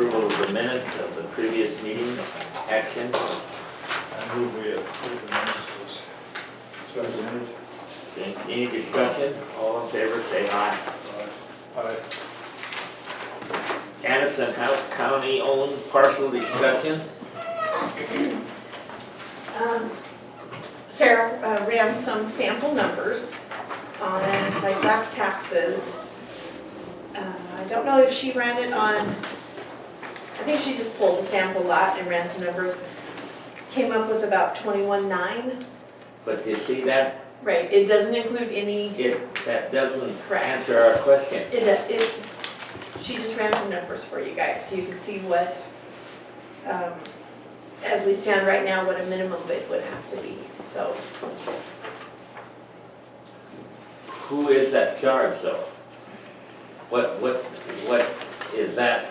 approval of the minutes of the previous meeting. Action. I move we approve the minutes as presented. Any discussion? All in favor, say aye. Aye. Addison House County owned parcel discussion. Sarah ran some sample numbers on like back taxes. I don't know if she ran it on, I think she just pulled the sample lot and ran some numbers. Came up with about 21.9. But you see that, Right, it doesn't include any, that doesn't Correct. answer our question. she just ran some numbers for you guys so you can see what, as we stand right now, what a minimum bid would have to be, so. Who is that charge though? What is that?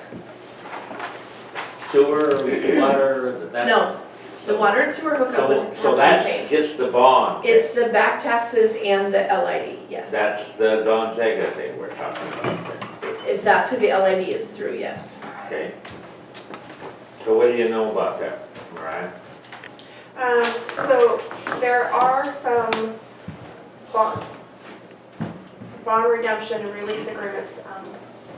Sewer, water, that's? No, the water and sewer hookup would So have to be paid. that's just the bond? It's the back taxes and the LID, yes. That's the Gonzaga thing we're talking about then, If that's who the LID is through, yes. okay? So what do you know about that, Mariah? So there are some bond redemption and release agreements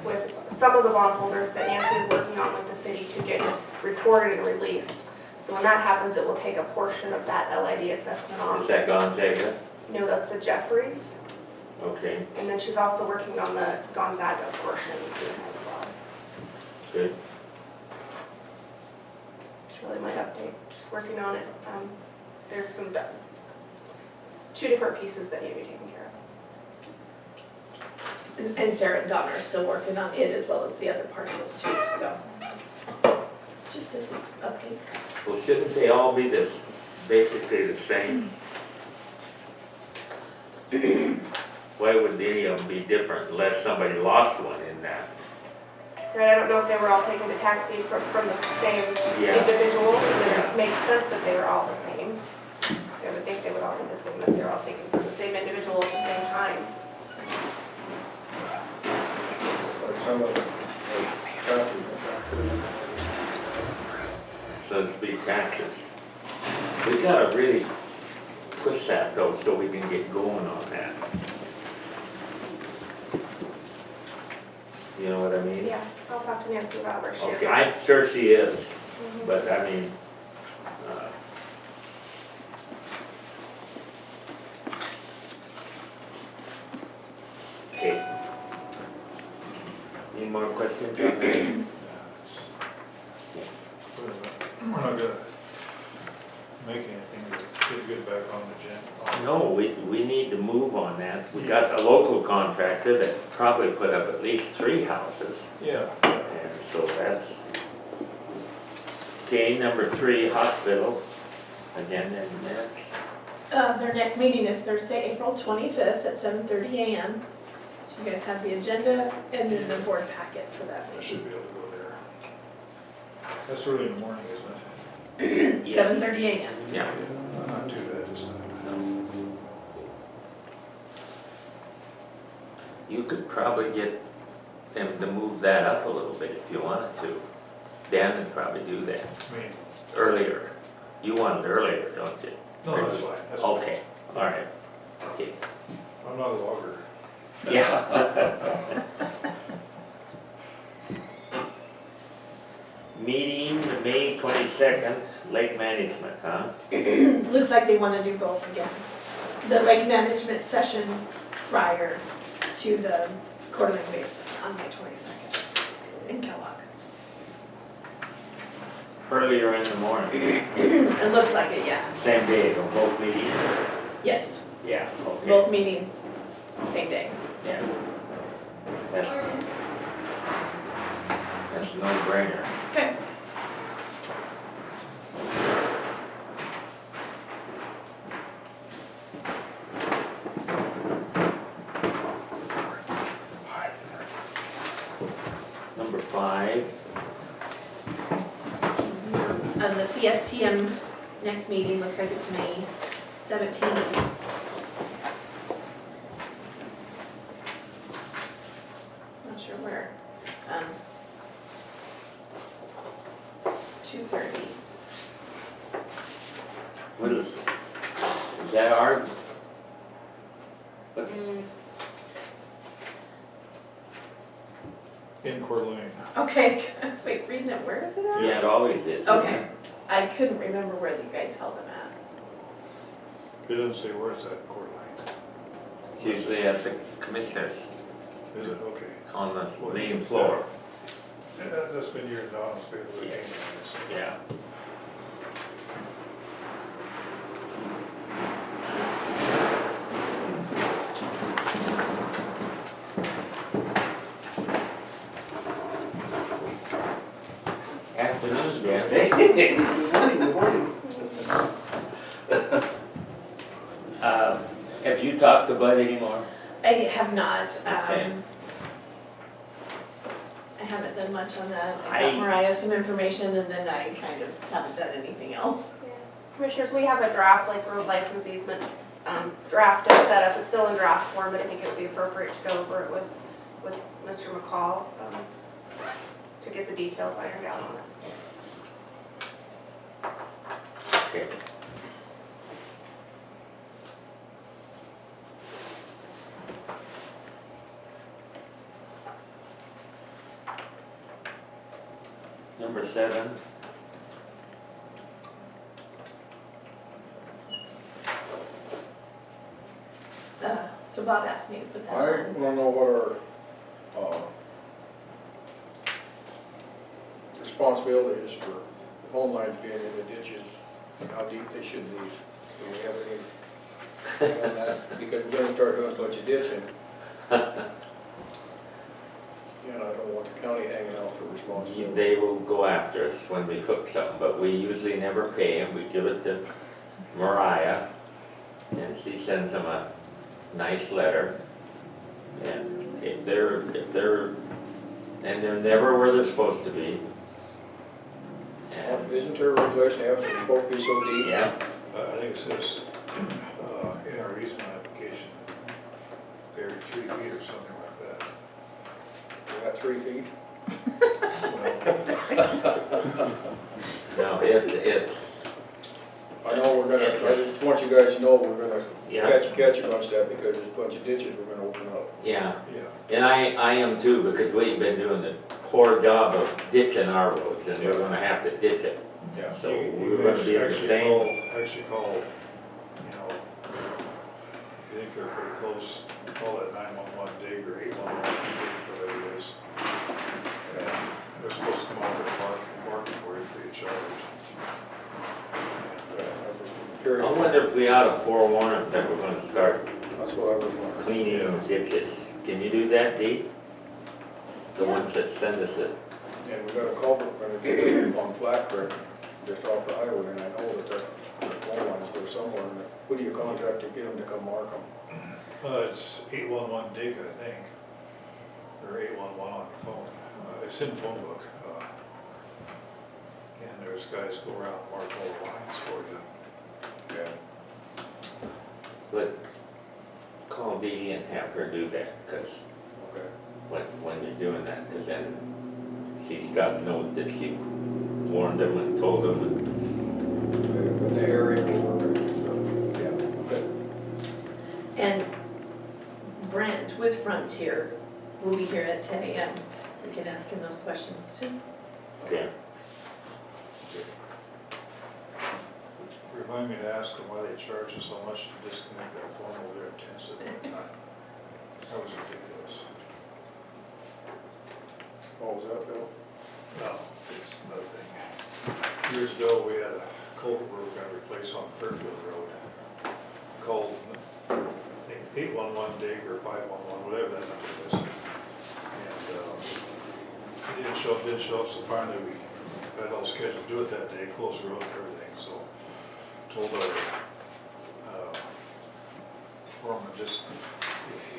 with some of the bondholders that Nancy is working on with the city to get recorded and released. So when that happens, it will take a portion of that LID assessment Is off. that Gonzaga? No, that's the Jeffries. Okay, And then she's also working on the Gonzaga portion as well. good. It's really my update. She's working on it. There's two different pieces that need to be taken care of. And Sarah and Donna are still working on it as well as the other parcels too, so. Just an update. Well, shouldn't they all be basically the same? Why would any of them be different unless somebody lost one in that? Right, I don't know if they were all taking the tax deed from the same Yeah. individual, but Yeah. it makes sense that they were all the same. I would think they would all be the same if they're all taken from the same individual at the same time. Like some of the taxes. So it's big taxes. We gotta really push that though, so we can get going on that. You know what I mean? Yeah, I'll talk to Nancy about where she is. Okay, I'm sure she is, but I mean, okay. Any more questions on that? We're not gonna make anything to get back on the agenda. No, we need to move on that. We got a local contractor that probably put up at least 3 houses. Yeah. And so that's, okay, number 3, hospital. Again, and that's, Their next meeting is Thursday, April 25th at 7:30 a.m. So you guys have the agenda and then the board packet for that I meeting. should be able to go there. That's early in the morning, isn't it? 7:30 a.m. yeah. Not too bad this time. You could probably get them to move that up a little bit if you wanted to. Dan would probably do that I mean, earlier. You want it earlier, don't you? no, that's fine. That's fine. Okay, all right, okay. I'm not a logger. Yeah. Meeting, May 22nd, lake management, huh? Looks like they want to do both again. The lake management session prior to the Coeur d'Alene Basin on May 22nd in Kellogg. Earlier in the morning, It looks like it, yeah. same day, of both meetings? Yes, Yeah, okay. both meetings, same day. Yeah. That's a no-brainer. Okay. Number 5, The CFTM next meeting looks like it's May 17th. Not sure where. 2:30. What is that our? What, In Coeur d'Alene. Okay, I was like reading it, where is it at? yeah, it always is. Okay, I couldn't remember where you guys held them at. It doesn't say where it's at in Coeur d'Alene. It's usually at the commissioners Is it? Okay. on the main floor. Yeah, that's been years now, it's been a little game. Yeah. Afternoon, yeah. Good morning. Have you talked to Bud anymore? I have not, Okay. I haven't done much on that. I I- got Mariah some information and then I kind of haven't done anything else. Commissioners, we have a draft, like road license easement, draft and set up, it's still in draft form, but I think it would be appropriate to go over it with Mr. McCall, to get the details ironed out on it. Okay. Number 7. So Bob asked me to put that I on. wanna know what our, responsibility is for phone lines being in the ditches, and how deep they should be. Do we have any on that? Because we're gonna start doing a bunch of ditching. And I don't want the county hanging out for responsibility. They will go after us when we hook something, but we usually never pay them. We give it to Mariah, and she sends them a nice letter. And if they're, and they're never where they're supposed to be. And, Isn't there a regulation after it's supposed to be so deep? yeah, I think it says, in our easement application, every 3 feet or something like that. We got 3 feet? no, it's, I know we're gonna, It's- I just want you guys to know we're gonna yeah, catch a bunch of that because there's a bunch of ditches we're gonna open up. yeah. Yeah. And I am too, because we've been doing the poor job of ditching our roads, and we're gonna have to ditch it. Yeah. So You we're gonna be in the actually same. Actually call, you know, if you think they're pretty close, call that 911 dig or 811 dig, whatever it is. And they're supposed to come out there and mark it for you free of charge. Yeah, I was curious. I wonder if we ought to forewarn them that we're gonna start That's what I was wondering. cleaning those ditches. Can you do that, Dee? The ones that send us it. And we got a culvert we're gonna do on Flat Creek, just off the highway, and I know that there's phone lines there somewhere. And who do you contact to get them to come mark them? It's 811 dig, I think, or 811 on the phone. It's in the phone book. And there's guys go around and mark all the lines for you. Yeah. But call Dee and have her do that, because Okay. when you're doing that, because then she's got to know that she warned them and told them. Okay, in the area we were gonna, so, yeah, okay. And Brent with Frontier will be here at 10 a.m. We can ask him those questions too. Okay. Remind me to ask them why they charge us so much to disconnect that phone over there at 10 at one time. That was ridiculous. What was that, Bill? No, it's another thing. Years ago, we had a culvert we were gonna replace on Fairfield Road. Called, I think, 811 dig or 511, whatever that number is. And, it didn't show up, so finally we had all scheduled to do it that day, close the road and everything, so told our, foreman,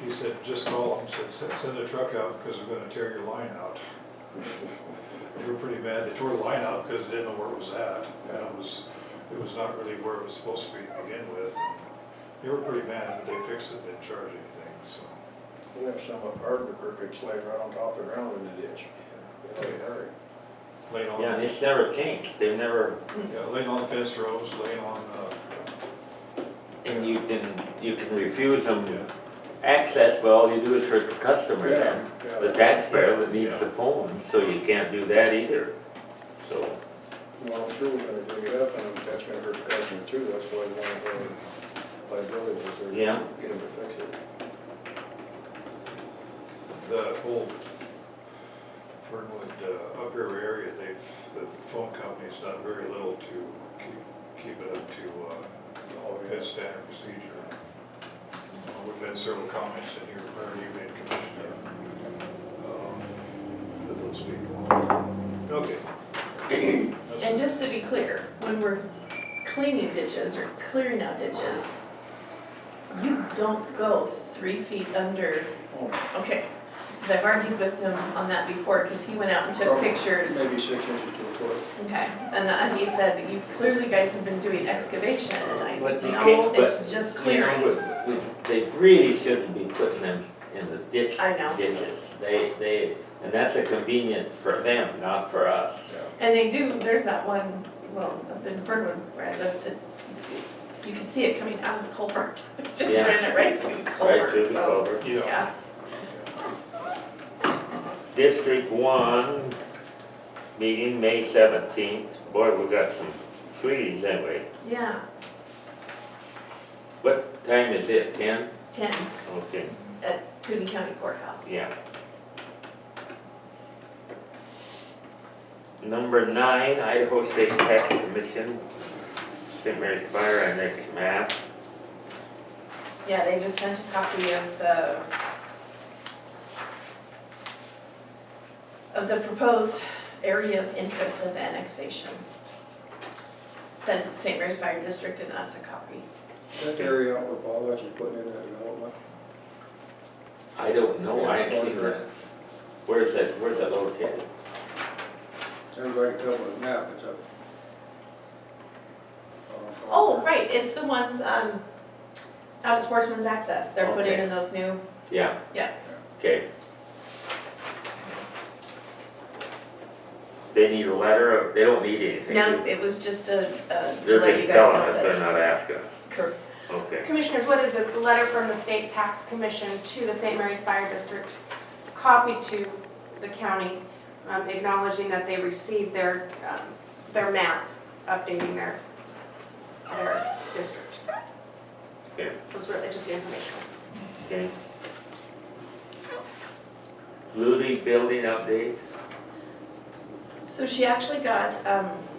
he said, just call him, said, send a truck out because we're gonna tear your line out. They were pretty mad. They tore the line out because they didn't know where it was at. And it was not really where it was supposed to be to begin with. They were pretty mad, but they fixed it, didn't charge anything, so. We have some of our could slide right on top of the ground in the ditch. Okay. Hurry. laying on. Yeah, and it's never changed, they've never, Yeah, laying on fence rows, laying on, and you can refuse them yeah. access, but all you do is hurt the customer then. Yeah, The taxpayer that needs the phone, so you can't do that either, so. Well, I'm sure we're gonna bring it up, and that's gonna hurt the customer too, that's why we want to liability was there. Yeah. Get them to fix it. The whole Fernwood up river area, the phone company's done very little to keep it up to good standard procedure. We've had several comments in here, prior you made, Commissioner, with those people. Okay. And just to be clear, when we're cleaning ditches or clearing out ditches, you don't go 3 feet under, Oh, okay. Because I've argued with him on that before, because he went out and took pictures. Maybe 6 inches to a foot. Okay, and he said, you clearly guys have been doing excavation, and I But think, you no, can't- it's but, just You know, clearing. they really shouldn't be putting them in the ditch. I know. Ditches, and that's a convenient for them, not for us. And they do, there's that one, well, up in Fernwood, where I live, that you can see it coming out of the culvert. Just Yeah. ran it right through the Right culvert, through the so, culvert. yeah. District 1, meeting May 17th. Boy, we got some sweeties, haven't we? Yeah, What time is it, 10? 10 Okay, at Cooney County Courthouse. yeah. Number 9, Idaho State Tax Commission, St. Mary's Fire Annex map. Yeah, they just sent a copy of the proposed area of interest of annexation. Sent it to St. Mary's Fire District and us a copy. Is that the area out where Paul actually putting in that development? I don't know, I ain't seen that. Where's that located? Sounds like a couple of map, it's up. Oh, right, it's the ones, out at Sportsman's Access, they're putting Okay. in those new, Yeah. Yeah. Okay. They need a letter, they don't need anything. no, do it was just to They're let just you guys telling know us, they're that. not asking us. Cor- Okay. Commissioners, what is it? It's a letter from the State Tax Commission to the St. Mary's Fire District, copied to the county, acknowledging that they received their map, updating their district. Okay. It's just informational. Okay. Leuty building update. So she actually got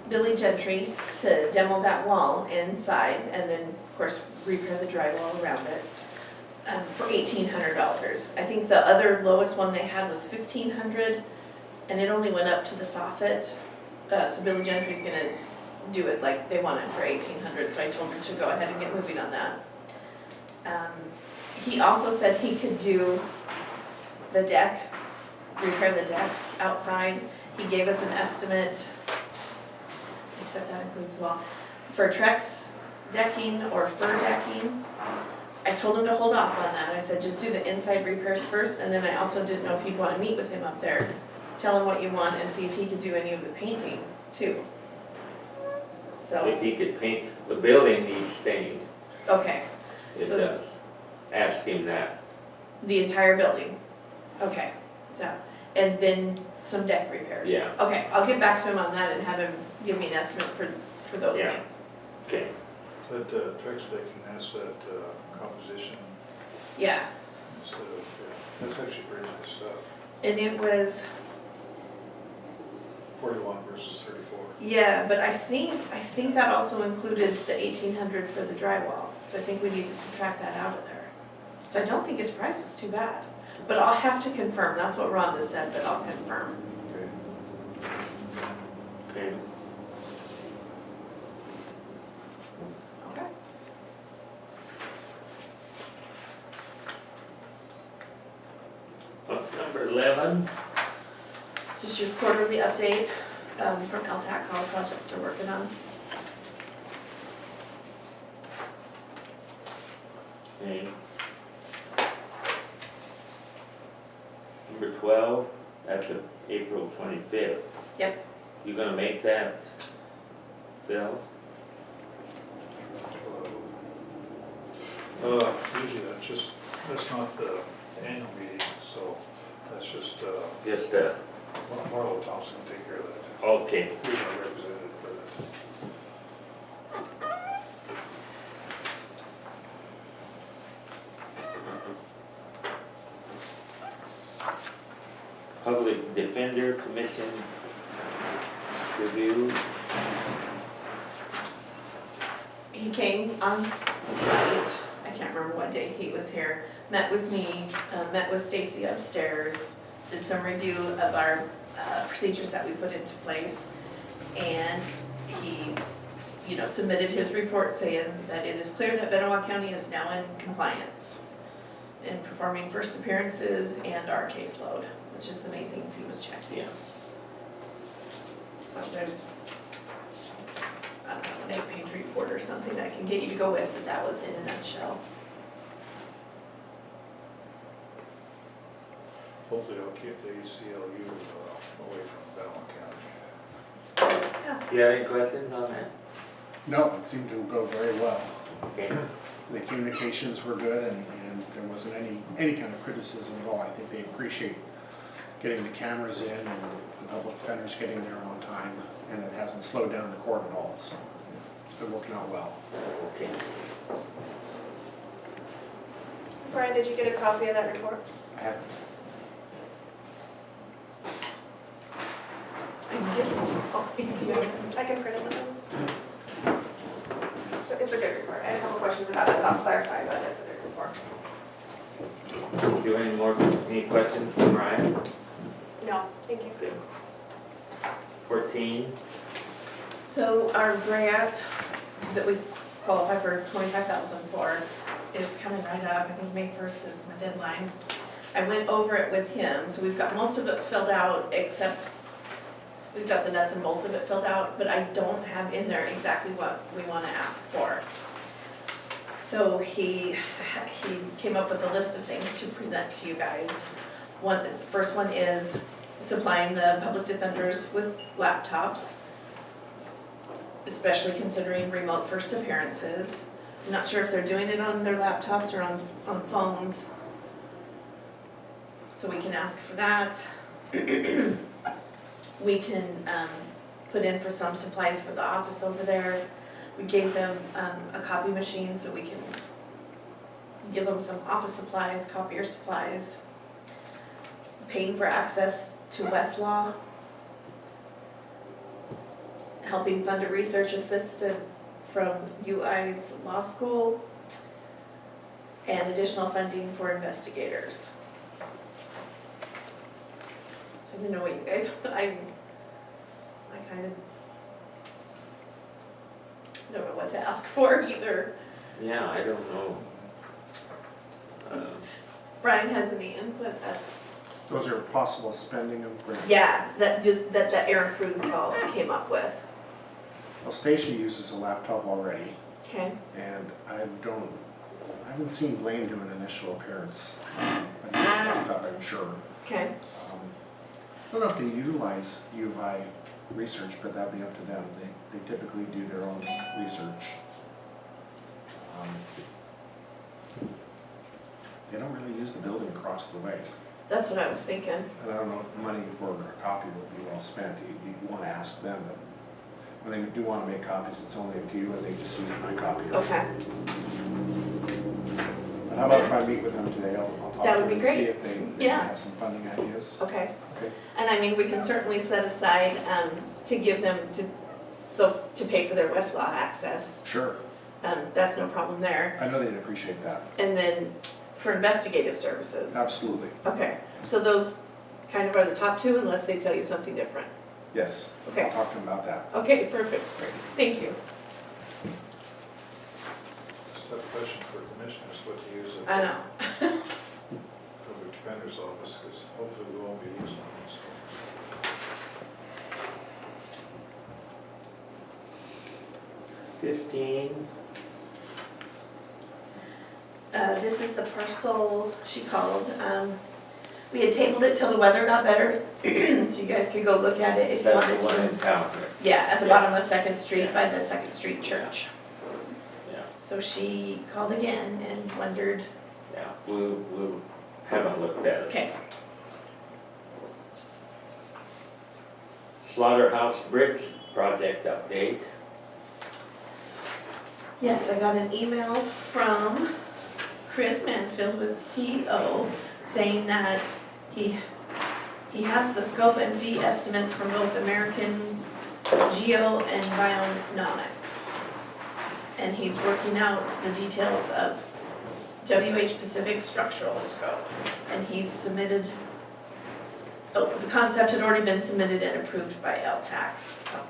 Billy Gentry to demo that wall inside and then, of course, repair the drywall around it for $1,800. I think the other lowest one they had was $1,500 and it only went up to the soffit. So Billy Gentry's gonna do it like they want it for $1,800, so I told her to go ahead and get moving on that. He also said he could do the deck, repair the deck outside. He gave us an estimate, except that includes the wall, for Trex decking or fir decking. I told him to hold off on that. I said, just do the inside repairs first, and then I also didn't know if you'd want to meet with him up there. Tell him what you want and see if he could do any of the painting too. So, If he could paint, the building needs stained. okay, It So does. Ask him that. the entire building. Okay, so, and then some deck repairs. Yeah. Okay, I'll get back to him on that and have him give me an estimate for those Yeah. things. Okay. That Trex decking, that's that composition Yeah, instead of, yeah, that's actually pretty nice stuff. and it was, 41 versus 34. yeah, but I think that also included the 1,800 for the drywall. So I think we need to subtract that out of there. So I don't think his price was too bad. But I'll have to confirm, that's what Rhonda said, but I'll confirm. Okay. Okay. Okay. Number 11. Just your quarterly update from LHTAC, all the projects they're working on. Okay. Number 12, that's April 25th. Yep. You gonna make that, Bill? Usually that's not the annual meeting, so that's just, Just, Marlo Thompson will take care of that. okay. He's our representative for that. Public Defender Commission review. He came on site, I can't remember what day he was here, met with me, met with Stacy upstairs, did some review of our procedures that we put into place, and he, submitted his report saying that it is clear that Benewah County is now in compliance in performing first appearances and our caseload, which is the main things he was checking. Yeah. So there's, I don't know, an 8-page report or something I can get you to go with, but that was in a nutshell. Hopefully they'll keep the ACLU away from Benewah County. Yeah. Do you have any questions on that? No, it seemed to go very well. Okay. The communications were good and there wasn't any kind of criticism at all. I think they appreciate getting the cameras in and the public defenders getting there on time, and it hasn't slowed down the court at all, so it's been working out well. Okay. Brian, did you get a copy of that report? I have, I can give it to you. Oh, Do you have- I can print it out. So it's a good report. I had a couple questions about it that I'll clarify, but it's a good report. Do you have any questions for Brian? No, thank you. Okay. 14, So our grant that we qualify for 25,000 for is coming right up. I think May 1st is my deadline. I went over it with him, so we've got most of it filled out, except we've got the nuts and bolts of it filled out, but I don't have in there exactly what we want to ask for. So he came up with a list of things to present to you guys. The first one is supplying the public defenders with laptops, especially considering remote first appearances. I'm not sure if they're doing it on their laptops or on phones. So we can ask for that. We can put in for some supplies for the office over there. We gave them a copy machine so we can give them some office supplies, copier supplies. Paying for access to Westlaw. Helping fund a research assistant from UI's law school. And additional funding for investigators. I didn't know what you guys, I kind of don't know what to ask for either. yeah, I don't know. Brian has any input? those are possible spending of grants. Yeah, that Aaron Frudenthal came up with. Well, Stacia uses a laptop already, Okay, and I haven't seen Blaine do an initial appearance. But he has a laptop, I'm sure. okay, I don't know if they utilize U of I research, but that'd be up to them. They typically do their own research. They don't really use the building across the way. that's what I was thinking. And I don't know if the money for a copy would be well spent. You want to ask them, but when they do want to make copies, it's only a few, and they just use my copy. Okay, But how about if I meet with them today? I'll talk That to would them be and see great. if they Yeah. have some funding ideas. okay. Okay. And I mean, we can certainly set aside to give them, to pay for their Westlaw access. Sure. That's no problem there. I know they'd appreciate that. And then for investigative services. Absolutely. Okay, so those kind of are the top two unless they tell you something different. Yes. Okay. I'll talk to them about that. Okay, perfect, thank you. It's a tough question for commissioners, what to use I at know. the public defender's office, because hopefully we won't be using them, so. This is the parcel she called. We had tabled it till the weather got better So you guys could go look at it if you That's wanted the one in to. town here. Yeah, at the Yeah. bottom of Second Street by the Second Street Church. Yeah, So she called again and wondered, yeah, we haven't looked at it. okay, Slaughterhouse Bricks project update. yes, I got an email from Chris Mansfield with TO saying that he has the scope and fee estimates from both American Geo and Bionomics. And he's working out the details of WH Pacific structural scope. And he's submitted, the concept had already been submitted and approved by LHTAC, so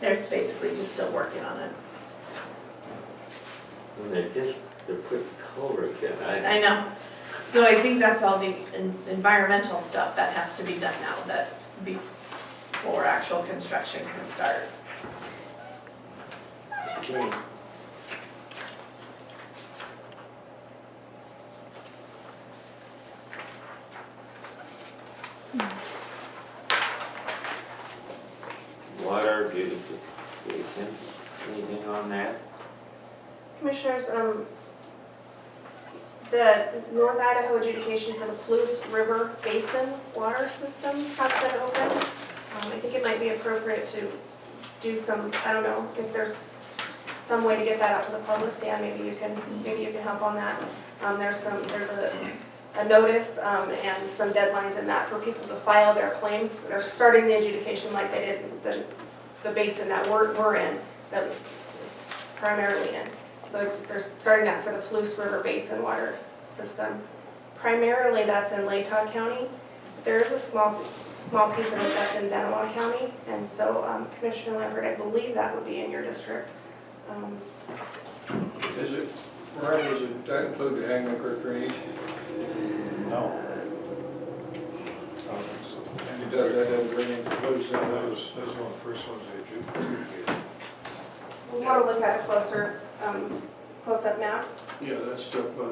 they're basically just still working on it. And they're putting culverts in. I know. So I think that's all the environmental stuff that has to be done now, that before actual construction can start. Okay. Water beautification, anything on that? Commissioners, the North Idaho adjudication for the Palouse River Basin water system has been opened. I think it might be appropriate to do some, I don't know, if there's some way to get that out to the public. Dan, maybe you can help on that. There's a notice and some deadlines in that for people to file their claims. They're starting the adjudication like they did in the basin that we're in, that primarily in. They're starting that for the Palouse River Basin water system. Primarily that's in Leuty County. There is a small piece of it that's in Benewah County. And so Commissioner Lambert, I believe that would be in your district. Is it, Ryan, does that include the Hangman Creek drainage? No. I don't think so. And it does, that doesn't bring in Palouse, That that was one of the first ones they adjudicated. We want to look at a close-up map. Yeah, that's up, the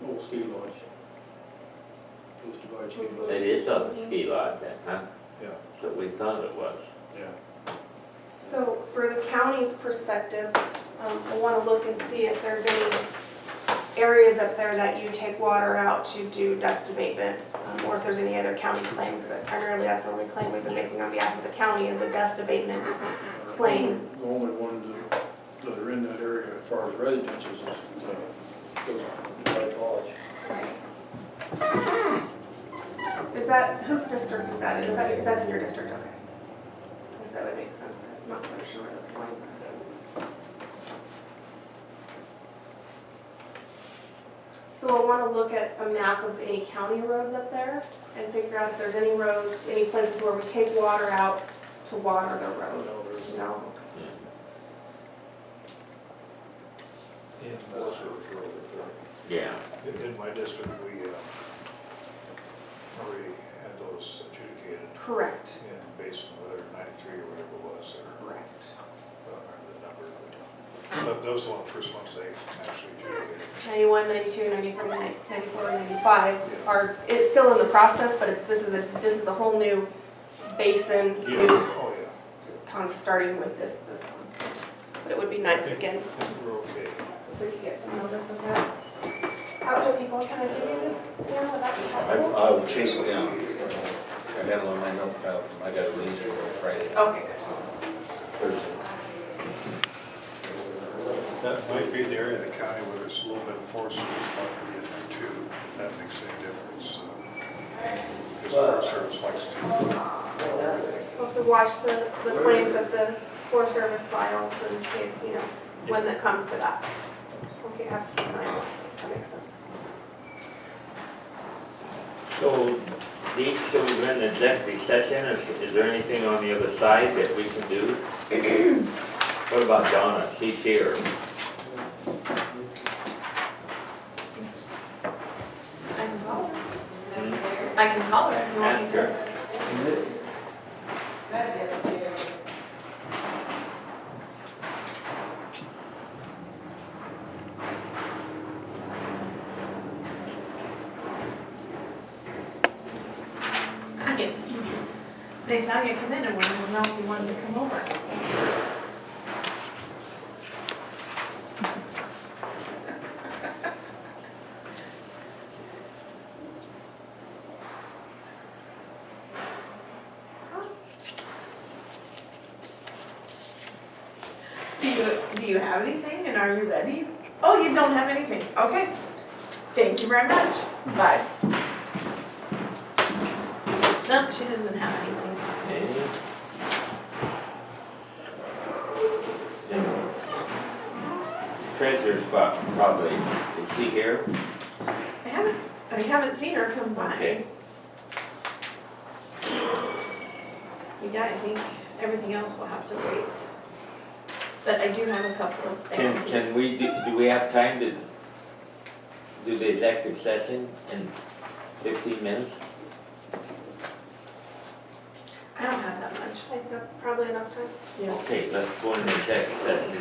old ski lodge. Those divided ski lodge. It is on the ski lot then, huh? Yeah. So we thought it was. Yeah. So for the county's perspective, I want to look and see if there's any areas up there that you take water out to do dust abatement, or if there's any other county claims. But primarily, that's the only claim we've been making on behalf of the county is a dust abatement claim. The only ones that are in that area as far as residences is those divided lodge. Is that, whose district is that in? That's in your district, okay. Guess that would make sense. I'm not quite sure where the lines are. So I want to look at a map of any county roads up there and figure out if there's any roads, any places where we take water out to water the roads. No. In, Forest Service Road up there. Yeah. in my district, we already had those adjudicated Correct. in Basin, whether 93 or whatever it was, or Correct. I don't remember the number. But those were the first ones they actually adjudicated. 91, 92, 93, 94, 95 are, it's still in the process, but this is a whole new basin, new Oh, yeah. kind of starting with this one. But it would be nice again I think we're okay. if we could get some notice of that. Out to people, can I give you this? Yeah, would that be helpful? I will chase it down. I have it on my notepad, I got to release it on Friday. Okay. Thursday. That might be the area of the county where there's a little bit of force service property in there too, if that makes any difference. Because Forest Service likes to. We'll have to watch the claims that the Forest Service files and, when that comes to that. Okay, have to keep an eye on that. That makes sense. So, Dee, so we went in executive session, is there anything on the other side that we can do? What about Donna, she's here? I can call her. I can call her if you want me Ask to. her. they saw you come in and wanted to know if you wanted to come over. Do you have anything and are you ready? Oh, you don't have anything, okay. Thank you very much, bye. Nope, she doesn't have anything. Okay. And Treasurer's probably, is she here? I haven't seen her come by. Okay. I think everything else will have to wait. But I do have a couple of things. Can we, do we have time to do the executive session in 15 minutes? I don't have that much. I think that's probably enough time. Yeah. Okay, let's go into executive session